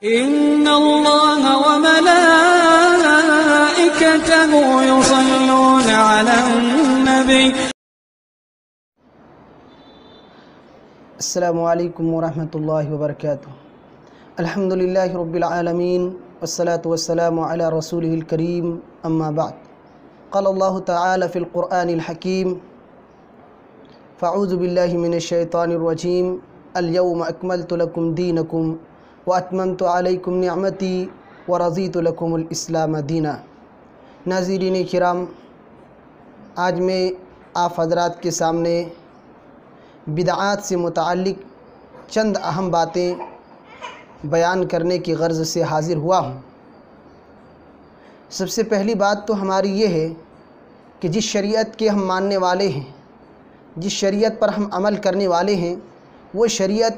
إن الله وملائكته يصلون على النبي. السلام علیکم ورحمۃ اللہ وبرکاتہ. الحمد للہ رب العالمین والصلاة والسلام علی رسولہ الکریم اما بعد. قال اللہ تعالی فی القرآن الحکیم فاعوذ باللہ من الشیطان الرجیم الیوم اکملت لکم دینکم واتممت علیکم نعمتی ورضیت لکم الاسلام دینا. ناظرین کرام، آج میں آپ حضرات کے سامنے بدعات سے متعلق چند اہم باتیں بیان کرنے کی غرض سے حاضر ہوا ہوں. سب سے پہلی بات تو ہماری یہ ہے کہ جس شریعت کے ہم ماننے والے ہیں، جس شریعت پر ہم عمل کرنے والے ہیں، وہ شریعت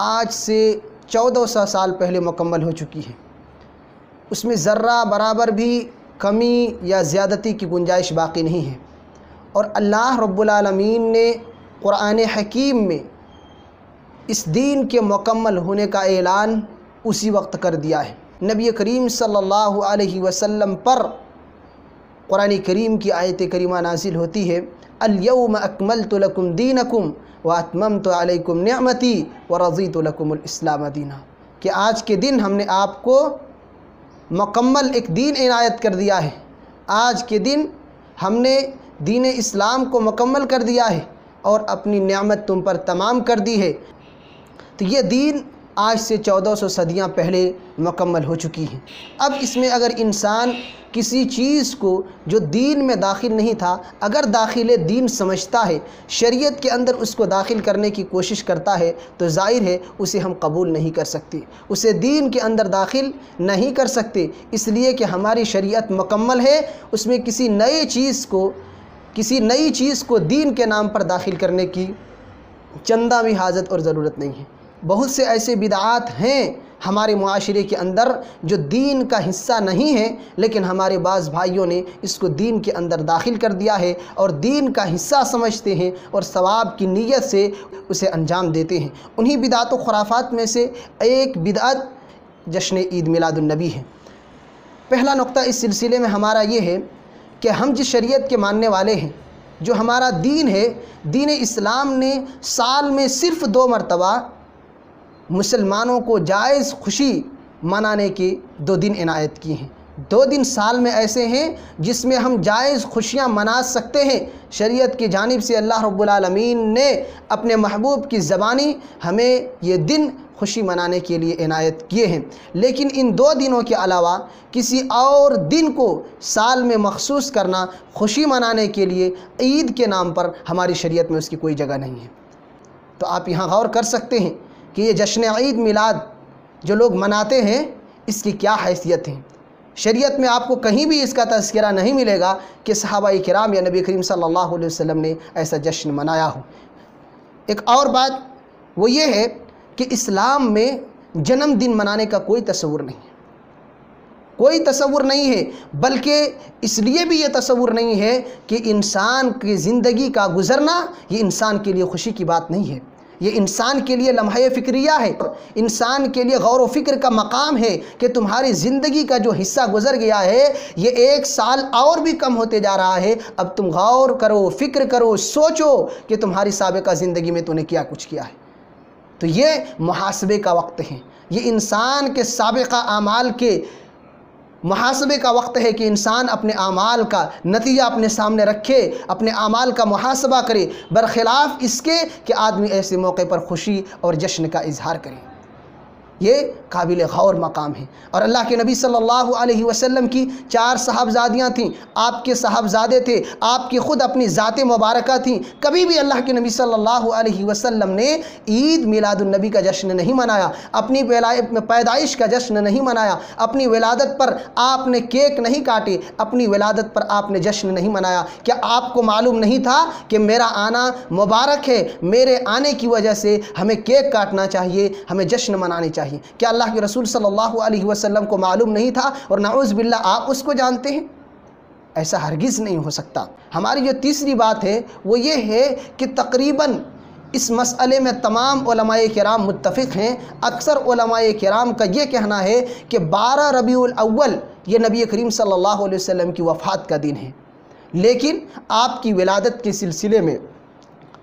آج سے 1400 سال پہلے مکمل ہو چکی ہے. اس میں ذرہ برابر بھی کمی یا زیادتی کی گنجائش باقی نہیں ہے. اور اللہ رب العالمین نے قرآن حکیم میں اس دین کے مکمل ہونے کا اعلان اسی وقت کر دیا ہے. نبی کریم صلی اللہ علیہ وسلم پر قرآن کریم کی آیت کریمہ نازل ہوتی ہے، الیوم اکملت لکم دینکم واتممت علیکم نعمتی ورضیت لکم الاسلام دینا، کہ آج کے دن ہم نے آپ کو مکمل ایک دین عنایت کر دیا ہے. آج کے دن ہم نے دین اسلام کو مکمل کر دیا ہے اور اپنی نعمت تم پر تمام کر دی ہے. تو یہ دین آج سے 1400 صدیاں پہلے مکمل ہو چکی ہیں. اب اس میں اگر انسان کسی چیز کو جو دین میں داخل نہیں تھا، اگر داخل دین سمجھتا ہے، شریعت کے اندر اس کو داخل کرنے کی کوشش کرتا ہے، تو ظاہر ہے اسے ہم قبول نہیں کر سکتے، اسے دین کے اندر داخل نہیں کر سکتے، اس لیے کہ ہماری شریعت مکمل ہے. اس میں کسی نئی چیز کو دین کے نام پر داخل کرنے کی چندہ بھی حاجت اور ضرورت نہیں ہے. بہت سے ایسے بدعات ہیں ہمارے معاشرے کے اندر جو دین کا حصہ نہیں ہے، لیکن ہمارے بعض بھائیوں نے اس کو دین کے اندر داخل کر دیا ہے اور دین کا حصہ سمجھتے ہیں اور ثواب کی نیت سے اسے انجام دیتے ہیں. انہی بدعات و خرافات میں سے ایک بدعت جشن عید میلاد النبی ہے. پہلا نقطہ اس سلسلے میں ہمارا یہ ہے کہ ہم جس شریعت کے ماننے والے ہیں، جو ہمارا دین ہے، دین اسلام نے سال میں صرف 2 مرتبہ مسلمانوں کو جائز خوشی منانے کے 2 دن عنایت کیے ہیں. 2 دن سال میں ایسے ہیں جس میں ہم جائز خوشیاں منا سکتے ہیں. شریعت کی جانب سے اللہ رب العالمین نے اپنے محبوب کی زبانی ہمیں یہ دن خوشی منانے کے لیے عنایت کیے ہیں. لیکن ان 2 دنوں کے علاوہ کسی اور دن کو سال میں مخصوص کرنا خوشی منانے کے لیے عید کے نام پر ہماری شریعت میں اس کی کوئی جگہ نہیں ہے. تو آپ یہاں غور کر سکتے ہیں کہ یہ جشن عید میلاد جو لوگ مناتے ہیں، اس کی کیا حیثیت ہے. شریعت میں آپ کو کہیں بھی اس کا تذکرہ نہیں ملے گا کہ صحابہ کرام یا نبی کریم صلی اللہ علیہ وسلم نے ایسا جشن منایا ہو. ایک اور بات وہ یہ ہے کہ اسلام میں جنم دن منانے کا کوئی تصور نہیں ہے، کوئی تصور نہیں ہے. بلکہ اس لیے بھی یہ تصور نہیں ہے کہ انسان کی زندگی کا گزرنا یہ انسان کے لیے خوشی کی بات نہیں ہے، یہ انسان کے لیے لمحہ فکریہ ہے، انسان کے لیے غور و فکر کا مقام ہے کہ تمہاری زندگی کا جو حصہ گزر گیا ہے یہ 1 سال اور بھی کم ہوتے جا رہا ہے. اب تم غور کرو، فکر کرو، سوچو کہ تمہاری سابقہ زندگی میں تو نے کیا کچھ کیا ہے. تو یہ محاسبے کا وقت ہے، یہ انسان کے سابقہ اعمال کے محاسبے کا وقت ہے کہ انسان اپنے اعمال کا نتیجہ اپنے سامنے رکھے، اپنے اعمال کا محاسبہ کرے، برخلاف اس کے کہ آدمی ایسے موقع پر خوشی اور جشن کا اظہار کرے. یہ قابل غور مقام ہے. اور اللہ کے نبی صلی اللہ علیہ وسلم کی 4 صاحبزادیاں تھیں، آپ کے صاحبزادے تھے، آپ کی خود اپنی ذات مبارکہ تھیں. کبھی بھی اللہ کے نبی صلی اللہ علیہ وسلم نے عید میلاد النبی کا جشن نہیں منایا، اپنی پیدائش کا جشن نہیں منایا، اپنی ولادت پر آپ نے کیک نہیں کاٹے، اپنی ولادت پر آپ نے جشن نہیں منایا. کیا آپ کو معلوم نہیں تھا کہ میرا آنا مبارک ہے، میرے آنے کی وجہ سے ہمیں کیک کاٹنا چاہیے، ہمیں جشن منانی چاہیے؟ کیا اللہ کے رسول صلی اللہ علیہ وسلم کو معلوم نہیں تھا اور نعوذ باللہ آپ اس کو جانتے ہیں؟ ایسا ہرگز نہیں ہو سکتا. ہماری جو تیسری بات ہے وہ یہ ہے کہ تقریباً اس مسئلے میں تمام علماء کرام متفق ہیں۔ اکثر علماء کرام کا یہ کہنا ہے کہ 12 ربیع الاول یہ نبی کریم صلی اللہ علیہ وسلم کی وفات کا دن ہے، لیکن آپ کی ولادت کے سلسلے میں،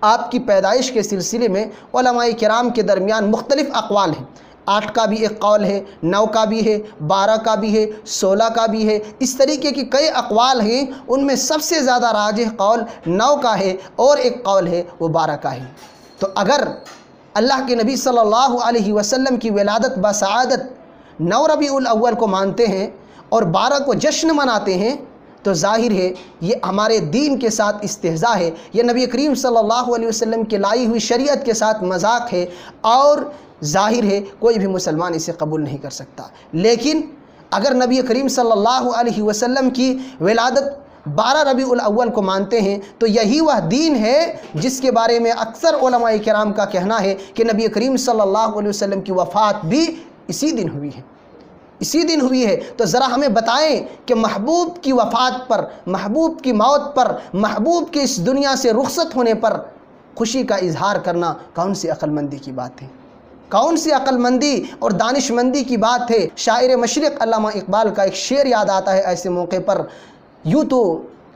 آپ کی پیدائش کے سلسلے میں علماء کرام کے درمیان مختلف اقوال ہیں۔ 8 کا بھی ایک قول ہے، 9 کا بھی ہے، 12 کا بھی ہے، 16 کا بھی ہے، اس طریقے کے کئی اقوال ہیں۔ ان میں سب سے زیادہ راجح قول 9 کا ہے اور ایک قول ہے وہ 12 کا ہے۔ تو اگر اللہ کے نبی صلی اللہ علیہ وسلم کی ولادت بسعادت 9 ربیع الاول کو مانتے ہیں اور 12 کو جشن مناتے ہیں تو ظاہر ہے یہ ہمارے دین کے ساتھ استہزاء ہے، یہ نبی کریم صلی اللہ علیہ وسلم کی لائی ہوئی شریعت کے ساتھ مذاق ہے، اور ظاہر ہے کوئی بھی مسلمان اسے قبول نہیں کر سکتا۔ لیکن اگر نبی کریم صلی اللہ علیہ وسلم کی ولادت 12 ربیع الاول کو مانتے ہیں تو یہی وہ دین ہے جس کے بارے میں اکثر علماء کرام کا کہنا ہے کہ نبی کریم صلی اللہ علیہ وسلم کی وفات بھی اسی دن ہوئی ہے، اسی دن ہوئی ہے۔ تو ذرا ہمیں بتائیں کہ محبوب کی وفات پر، محبوب کی موت پر، محبوب کے اس دنیا سے رخصت ہونے پر خوشی کا اظہار کرنا کون سی عقل مندی کی بات ہے، کون سی عقل مندی اور دانش مندی کی بات ہے۔ شاعر مشرق علامہ اقبال کا ایک شعر یاد آتا ہے ایسے موقع پر، یوں تو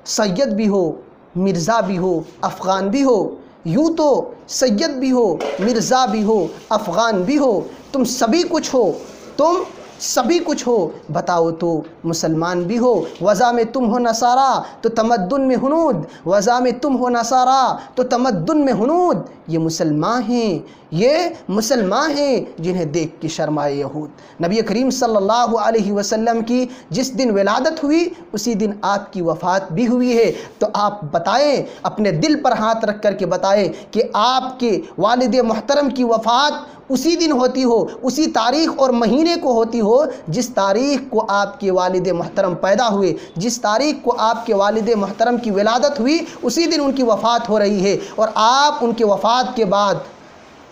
سید بھی ہو مرزا بھی ہو افغان بھی ہو، یوں تو سید بھی ہو مرزا بھی ہو افغان بھی ہو، تم سبھی کچھ ہو، تم سبھی کچھ ہو، بتاؤ تو مسلمان بھی ہو۔ وضع میں تم ہو نصارہ تو تمدن میں ہنود، وضع میں تم ہو نصارہ تو تمدن میں ہنود، یہ مسلمان ہیں، یہ مسلمان ہیں جنہیں دیکھ کے شرمائے یہود۔ نبی کریم صلی اللہ علیہ وسلم کی جس دن ولادت ہوئی اسی دن آپ کی وفات بھی ہوئی ہے۔ تو آپ بتائیں، اپنے دل پر ہاتھ رکھ کر کے بتائیں کہ آپ کے والد محترم کی وفات اسی دن ہوتی ہو، اسی تاریخ اور مہینے کو ہوتی ہو جس تاریخ کو آپ کے والد محترم پیدا ہوئے، جس تاریخ کو آپ کے والد محترم کی ولادت ہوئی اسی دن ان کی وفات ہو رہی ہے، اور آپ ان کے وفات کے بعد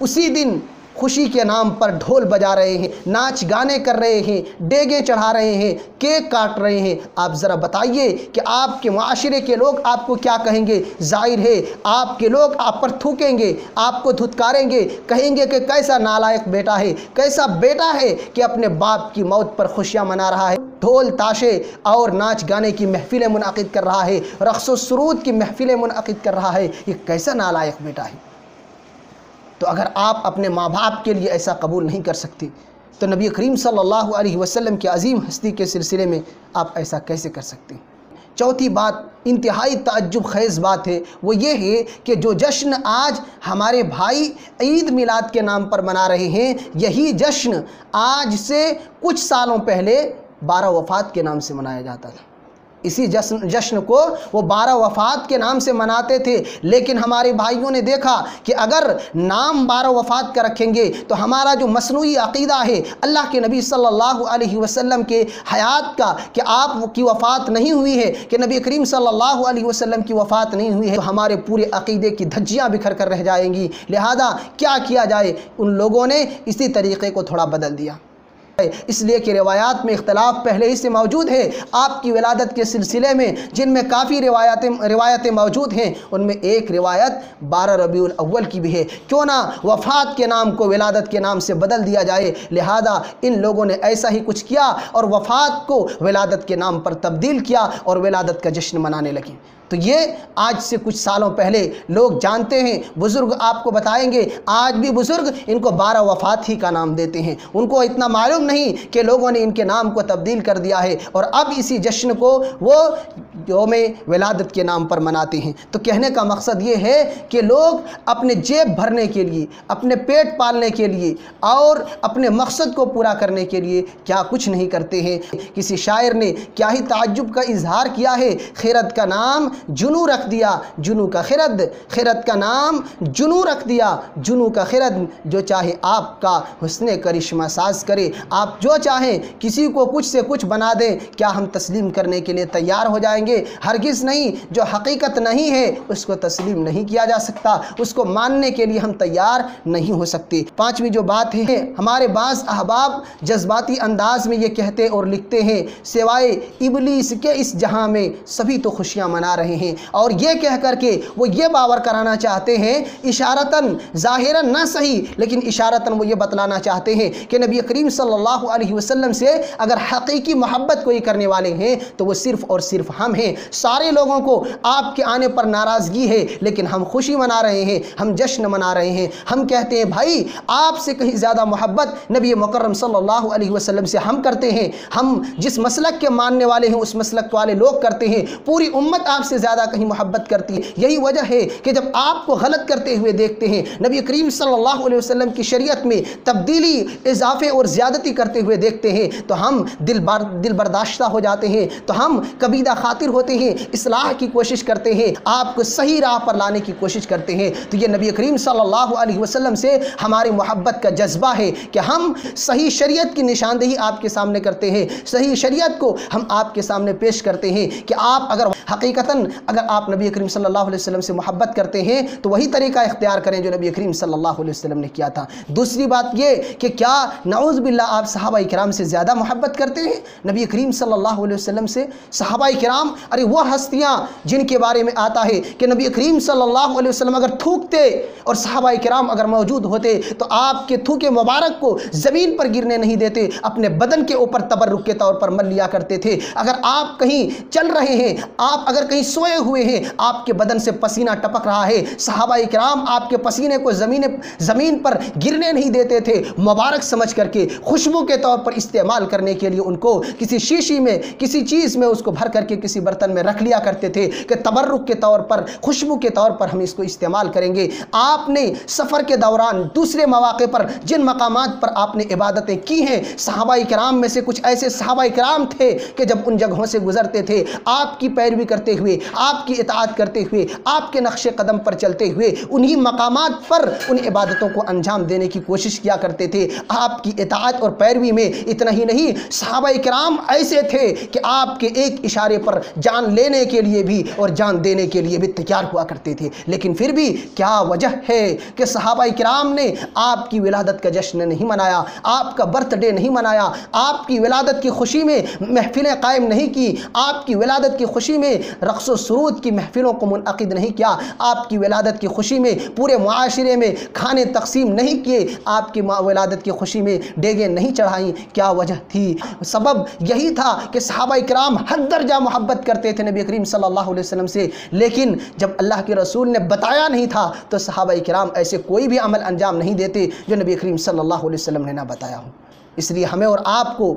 اسی دن خوشی کے نام پر ڈھول بجا رہے ہیں، ناچ گانے کر رہے ہیں، ڈیگیں چڑھا رہے ہیں، کیک کاٹ رہے ہیں۔ آپ ذرا بتائیے کہ آپ کے معاشرے کے لوگ آپ کو کیا کہیں گے؟ ظاہر ہے آپ کے لوگ آپ پر تھوکیں گے، آپ کو دھتکاریں گے، کہیں گے کہ کیسا نالائق بیٹا ہے، کیسا بیٹا ہے کہ اپنے باپ کی موت پر خوشیاں منا رہا ہے، ڈھول تاشے اور ناچ گانے کی محفلیں منعقد کر رہا ہے، رقص و سرود کی محفلیں منعقد کر رہا ہے، یہ کیسا نالائق بیٹا ہے۔ تو اگر آپ اپنے ماں باپ کے لیے ایسا قبول نہیں کر سکتے تو نبی کریم صلی اللہ علیہ وسلم کی عظیم ہستی کے سلسلے میں آپ ایسا کیسے کر سکتے ہیں؟ چوتھی بات، انتہائی تعجب خیز بات ہے، وہ یہ ہے کہ جو جشن آج ہمارے بھائی عید میلاد کے نام پر منا رہے ہیں، یہی جشن آج سے کچھ سالوں پہلے 12 وفات کے نام سے منایا جاتا تھا۔ اسی جشن کو وہ 12 وفات کے نام سے مناتے تھے، لیکن ہمارے بھائیوں نے دیکھا کہ اگر نام 12 وفات کا رکھیں گے تو ہمارا جو مصنوعی عقیدہ ہے اللہ کے نبی صلی اللہ علیہ وسلم کے حیات کا، کہ آپ کی وفات نہیں ہوئی ہے، کہ نبی کریم صلی اللہ علیہ وسلم کی وفات نہیں ہوئی ہے، تو ہمارے پورے عقیدے کی دھجیاں بکھر کر رہ جائیں گی۔ لہذا کیا کیا جائے؟ ان لوگوں نے اسی طریقے کو تھوڑا بدل دیا، اس لیے کہ روایات میں اختلاف پہلے ہی سے موجود ہے آپ کی ولادت کے سلسلے میں، جن میں کافی روایتیں موجود ہیں، ان میں ایک روایت 12 ربیع الاول کی بھی ہے۔ کیوں نہ وفات کے نام کو ولادت کے نام سے بدل دیا جائے؟ لہذا ان لوگوں نے ایسا ہی کچھ کیا اور وفات کو ولادت کے نام پر تبدیل کیا اور ولادت کا جشن منانے لگے۔ تو یہ آج سے کچھ سالوں پہلے لوگ جانتے ہیں، بزرگ آپ کو بتائیں گے، آج بھی بزرگ ان کو 12 وفات ہی کا نام دیتے ہیں، ان کو اتنا معلوم نہیں کہ لوگوں نے ان کے نام کو تبدیل کر دیا ہے اور اب اسی جشن کو وہ یوم ولادت کے نام پر مناتے ہیں۔ تو کہنے کا مقصد یہ ہے کہ لوگ اپنے جیب بھرنے کے لیے، اپنے پیٹ پالنے کے لیے اور اپنے مقصد کو پورا کرنے کے لیے کیا کچھ نہیں کرتے ہیں۔ کسی شاعر نے کیا ہی تعجب کا اظہار کیا ہے، خرد کا نام جنو رکھ دیا، جنو کا خرد، خرد کا نام جنو رکھ دیا، جنو کا خرد، جو چاہے آپ کا حسن کرشمہ ساز کرے، آپ جو چاہیں کسی کو کچھ سے کچھ بنا دیں، کیا ہم تسلیم کرنے کے لیے تیار ہو جائیں گے؟ جائیں گے، ہرگز نہیں۔ جو حقیقت نہیں ہے اس کو تسلیم نہیں کیا جا سکتا، اس کو ماننے کے لیے ہم تیار نہیں ہو سکتے۔ پانچویں جو بات ہے، ہمارے بعض احباب جذباتی انداز میں یہ کہتے اور لکھتے ہیں سوائے ابلیس کے اس جہاں میں سبھی تو خوشیاں منا رہے ہیں، اور یہ کہہ کر کے وہ یہ باور کرانا چاہتے ہیں اشارتاً ظاہراً نہ صحیح لیکن اشارتاً وہ یہ بتلانا چاہتے ہیں کہ نبی کریم صلی اللہ علیہ وسلم سے اگر حقیقی محبت کوئی کرنے والے ہیں تو وہ صرف اور صرف ہم ہیں۔ سارے لوگوں کو آپ کے آنے پر ناراضگی ہے لیکن ہم خوشی منا رہے ہیں، ہم جشن منا رہے ہیں۔ ہم کہتے ہیں بھائی آپ سے کہیں زیادہ محبت نبی مکرم صلی اللہ علیہ وسلم سے ہم کرتے ہیں، ہم جس مسلک کے ماننے والے ہیں اس مسلک والے لوگ کرتے ہیں، پوری امت آپ سے زیادہ کہیں محبت کرتی ہے۔ یہی وجہ ہے کہ جب آپ کو غلط کرتے ہوئے دیکھتے ہیں، نبی کریم صلی اللہ علیہ وسلم کی شریعت میں تبدیلی، اضافے اور زیادتی کرتے ہوئے دیکھتے ہیں تو ہم دل برداشتہ ہو جاتے ہیں، تو ہم کبیدہ خاطر ہوتے ہیں، اصلاح کی کوشش کرتے ہیں، آپ کو صحیح راہ پر لانے کی کوشش کرتے ہیں۔ تو یہ نبی کریم صلی اللہ علیہ وسلم سے ہماری محبت کا جذبہ ہے کہ ہم صحیح شریعت کی نشاندہی آپ کے سامنے کرتے ہیں، صحیح شریعت کو ہم آپ کے سامنے پیش کرتے ہیں کہ آپ اگر حقیقتاً اگر آپ نبی کریم صلی اللہ علیہ وسلم سے محبت کرتے ہیں تو وہی طریقہ اختیار کریں جو نبی کریم صلی اللہ علیہ وسلم نے کیا تھا۔ دوسری بات یہ کہ کیا نعوذ باللہ آپ صحابہ کرام سے زیادہ محبت کرتے ہیں نبی کریم صلی اللہ علیہ وسلم سے؟ صحابہ کرام ارے وہ ہستیاں جن کے بارے میں آتا ہے کہ نبی کریم صلی اللہ علیہ وسلم اگر تھوکتے اور صحابہ کرام اگر موجود ہوتے تو آپ کے تھوکے مبارک کو زمین پر گرنے نہیں دیتے، اپنے بدن کے اوپر تبرک کے طور پر مل لیا کرتے تھے۔ اگر آپ کہیں چل رہے ہیں، آپ اگر کہیں سوئے ہوئے ہیں، آپ کے بدن سے پسینہ ٹپک رہا ہے، صحابہ کرام آپ کے پسینے کو زمین پر گرنے نہیں دیتے تھے، مبارک سمجھ کر کے خوشبو کے طور پر استعمال کرنے کے لیے ان کو کسی شیشی میں کسی چیز میں اس کو بھر کر کے کسی برتن میں رکھ لیا کرتے تھے کہ تبرک کے طور پر، خوشبو کے طور پر ہم اس کو استعمال کریں گے۔ آپ نے سفر کے دوران دوسرے مواقع پر جن مقامات پر آپ نے عبادتیں کی ہیں، صحابہ کرام میں سے کچھ ایسے صحابہ کرام تھے کہ جب ان جگہوں سے گزرتے تھے آپ کی پیروی کرتے ہوئے، آپ کی اطاعت کرتے ہوئے، آپ کے نقش قدم پر چلتے ہوئے انہی مقامات پر ان عبادتوں کو انجام دینے کی کوشش کیا کرتے تھے۔ آپ کی اطاعت اور پیروی میں اتنا ہی نہیں، صحابہ کرام ایسے تھے کہ آپ کے ایک اشارے پر جان لینے کے لیے بھی اور جان دینے کے لیے بھی تیار ہوا کرتے تھے۔ لیکن پھر بھی کیا وجہ ہے کہ صحابہ کرام نے آپ کی ولادت کا جشن نہیں منایا، آپ کا برتھ ڈے نہیں منایا، آپ کی ولادت کی خوشی میں محفلیں قائم نہیں کی، آپ کی ولادت کی خوشی میں رقص و سرود کی محفلوں کو منعقد نہیں کیا، آپ کی ولادت کی خوشی میں پورے معاشرے میں کھانے تقسیم نہیں کیے، آپ کی ولادت کی خوشی میں ڈیگیں نہیں چڑھائیں؟ کیا وجہ تھی؟ سبب یہی تھا کہ صحابہ کرام حد درجہ محبت کرتے تھے نبی کریم صلی اللہ علیہ وسلم سے، لیکن جب اللہ کے رسول نے بتایا نہیں تھا تو صحابہ کرام ایسے کوئی بھی عمل انجام نہیں دیتے جو نبی کریم صلی اللہ علیہ وسلم نے نہ بتایا ہو۔ اس لیے ہمیں اور آپ کو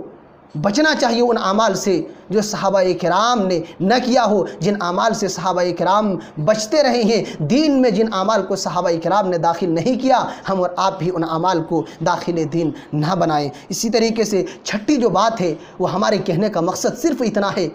بچنا چاہیے ان اعمال سے جو صحابہ کرام نے نہ کیا ہو، جن اعمال سے صحابہ کرام بچتے رہے ہیں، دین میں جن اعمال کو صحابہ کرام نے داخل نہیں کیا، ہم اور آپ بھی ان اعمال کو داخل دین نہ بنائیں۔ اسی طریقے سے چھٹی جو بات ہے وہ ہمارے کہنے کا مقصد صرف اتنا ہے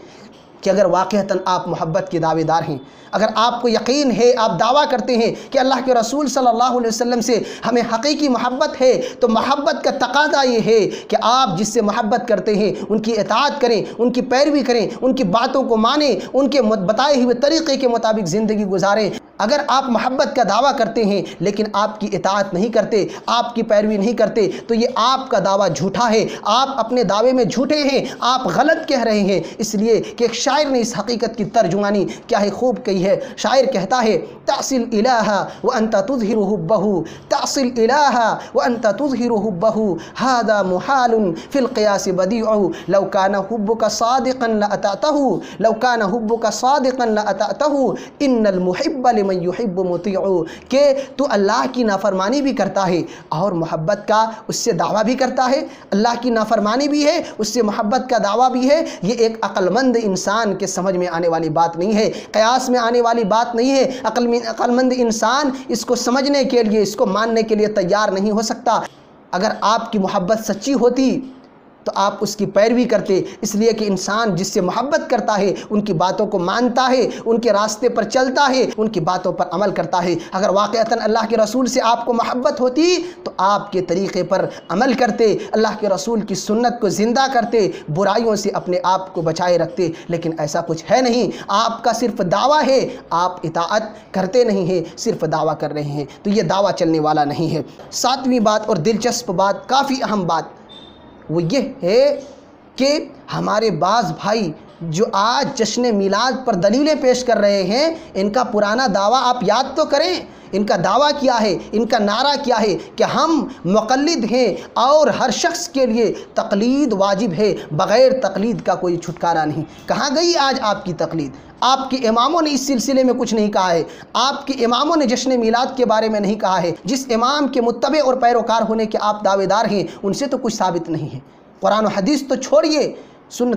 کہ اگر واقعتاً آپ محبت کے دعوے دار ہیں، اگر آپ کو یقین ہے، آپ دعویٰ کرتے ہیں کہ اللہ کے رسول صلی اللہ علیہ وسلم سے ہمیں حقیقی محبت ہے، تو محبت کا تقاضا یہ ہے کہ آپ جس سے محبت کرتے ہیں ان کی اطاعت کریں، ان کی پیروی کریں، ان کی باتوں کو مانیں، ان کے بتائے ہوئے طریقے کے مطابق زندگی گزاریں۔ اگر آپ محبت کا دعویٰ کرتے ہیں لیکن آپ کی اطاعت نہیں کرتے، آپ کی پیروی نہیں کرتے، تو یہ آپ کا دعویٰ جھوٹا ہے، آپ اپنے دعوے میں جھوٹے ہیں، آپ غلط کہہ رہے ہیں۔ اس لیے کہ ایک شاعر نے اس حقیقت کی ترجمانی کیا ہے خوب کہی ہے۔ شاعر کہتا ہے تعصل الہ وانت تظہر حبہ، تعصل الہ وانت تظہر حبہ، ھذا محال فی القیاس بدیع، لو کان حبک صادقا لأطعتہ، لو کان حبک صادقا لأطعتہ، ان المحب لمن یحب مطیع، کہ تو اللہ کی نافرمانی بھی کرتا ہے اور محبت کا اس سے دعویٰ بھی کرتا ہے، اللہ کی نافرمانی بھی ہے، اس سے محبت کا دعویٰ بھی ہے۔ یہ ایک عقل مند انسان کے سمجھ میں آنے والی بات نہیں ہے، قیاس میں آنے والی بات نہیں ہے۔ عقل مند انسان اس کو سمجھنے کے لیے، اس کو ماننے کے لیے تیار نہیں ہو سکتا۔ اگر آپ کی محبت سچی ہوتی تو آپ اس کی پیروی کرتے، اس لیے کہ انسان جس سے محبت کرتا ہے ان کی باتوں کو مانتا ہے، ان کے راستے پر چلتا ہے، ان کی باتوں پر عمل کرتا ہے۔ اگر واقعتاً اللہ کے رسول سے آپ کو محبت ہوتی تو آپ کے طریقے پر عمل کرتے، اللہ کے رسول کی سنت کو زندہ کرتے، برائیوں سے اپنے آپ کو بچائے رکھتے، لیکن ایسا کچھ ہے نہیں۔ آپ کا صرف دعویٰ ہے، آپ اطاعت کرتے نہیں ہیں، صرف دعویٰ کر رہے ہیں، تو یہ دعویٰ چلنے والا نہیں ہے۔ ساتویں بات اور دلچسپ بات، کافی اہم بات، وہ یہ ہے کہ ہمارے بعض بھائی جو آج جشن میلاد پر دلیلیں پیش کر رہے ہیں، ان کا پرانا دعویٰ آپ یاد تو کریں۔ ان کا دعویٰ کیا ہے، ان کا نعرہ کیا ہے کہ ہم مقلد ہیں اور ہر شخص کے لیے تقلید واجب ہے، بغیر تقلید کا کوئی چھٹکارا نہیں۔ کہاں گئی آج آپ کی تقلید؟ آپ کے اماموں نے اس سلسلے میں کچھ نہیں کہا ہے، آپ کے اماموں نے جشن میلاد کے بارے میں نہیں کہا ہے۔ جس امام کے متبع اور پیروکار ہونے کے آپ دعوے دار ہیں، ان سے تو کچھ ثابت نہیں ہے۔ قرآن و حدیث تو چھوڑیے،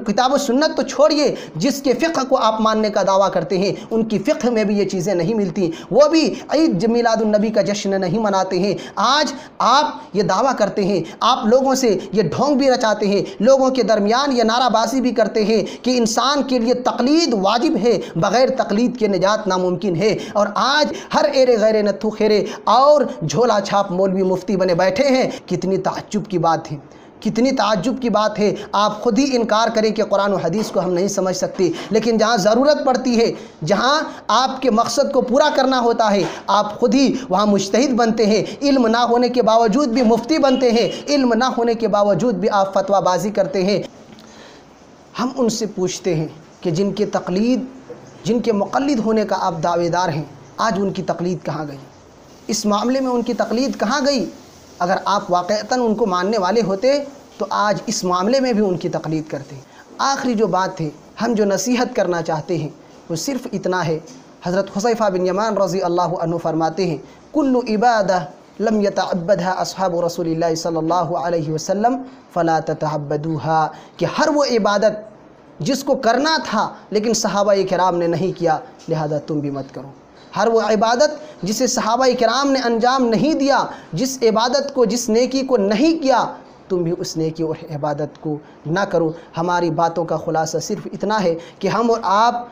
کتاب و سنت تو چھوڑیے، جس کے فقہ کو آپ ماننے کا دعویٰ کرتے ہیں ان کی فقہ میں بھی یہ چیزیں نہیں ملتی، وہ بھی عید میلاد النبی کا جشن نہیں مناتے ہیں۔ آج آپ یہ دعویٰ کرتے ہیں، آپ لوگوں سے یہ ڈھونگ بھی رچاتے ہیں، لوگوں کے درمیان یہ نعرہ بازی بھی کرتے ہیں کہ انسان کے لیے تقلید واجب ہے، بغیر تقلید کے نجات ناممکن ہے۔ اور آج ہر ایرے غیر نتھو خیرے اور جھولا چھاپ مولوی مفتی بنے بیٹھے ہیں۔ کتنی تعجب کی بات ہے، کتنی تعجب کی بات ہے۔ آپ خود ہی انکار کریں کہ قرآن و حدیث کو ہم نہیں سمجھ سکتے، لیکن جہاں ضرورت پڑتی ہے، جہاں آپ کے مقصد کو پورا کرنا ہوتا ہے، آپ خود ہی وہاں مجتہد بنتے ہیں، علم نہ ہونے کے باوجود بھی مفتی بنتے ہیں، علم نہ ہونے کے باوجود بھی آپ فتویٰ بازی کرتے ہیں۔ ہم ان سے پوچھتے ہیں کہ جن کے تقلید، جن کے مقلد ہونے کا آپ دعوے دار ہیں، آج ان کی تقلید کہاں گئی؟ اس معاملے میں ان کی تقلید کہاں گئی؟ اگر آپ واقعتاً ان کو ماننے والے ہوتے تو آج اس معاملے میں بھی ان کی تقلید کرتے۔ آخری جو بات ہے، ہم جو نصیحت کرنا چاہتے ہیں وہ صرف اتنا ہے۔ حضرت حذیفہ بن یمان رضی اللہ عنہ فرماتے ہیں، کل عبادہ لم یتعبدھا اصحاب رسول اللہ صلی اللہ علیہ وسلم فلا تتعبدوہا، کہ ہر وہ عبادت جس کو کرنا تھا لیکن صحابہ کرام نے نہیں کیا، لہذا تم بھی مت کرو۔ ہر وہ عبادت جسے صحابہ کرام نے انجام نہیں دیا، جس عبادت کو، جس نیکی کو نہیں کیا، تم بھی اس نیکی اور عبادت کو نہ کرو۔ ہماری باتوں کا خلاصہ صرف اتنا ہے کہ ہم اور آپ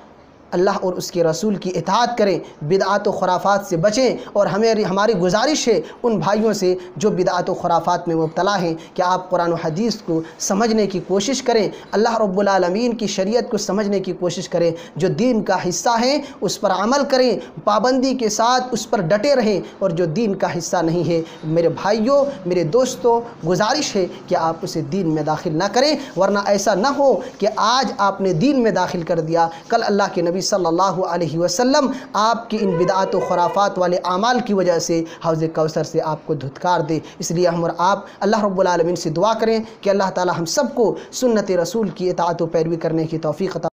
اللہ اور اس کے رسول کی اطاعت کریں، بدعات و خرافات سے بچیں، اور ہماری گزارش ہے ان بھائیوں سے جو بدعات و خرافات میں مبتلا ہیں کہ آپ قرآن و حدیث کو سمجھنے کی کوشش کریں، اللہ رب العالمین کی شریعت کو سمجھنے کی کوشش کریں، جو دین کا حصہ ہیں اس پر عمل کریں، پابندی کے ساتھ اس پر ڈٹے رہیں، اور جو دین کا حصہ نہیں ہے میرے بھائیوں، میرے دوستوں، گزارش ہے کہ آپ اسے دین میں داخل نہ کریں، ورنہ ایسا نہ ہو کہ آج آپ نے دین میں داخل کر دیا، کل اللہ کے نبی صلی اللہ علیہ وسلم آپ کی ان بدعات و خرافات والے اعمال کی وجہ سے حوض کوثر سے آپ کو دھتکار دے۔ اس لیے ہم اور آپ اللہ رب العالمین سے دعا کریں کہ اللہ تعالی ہم سب کو سنت رسول کی اطاعت و پیروی کرنے کی توفیق عطا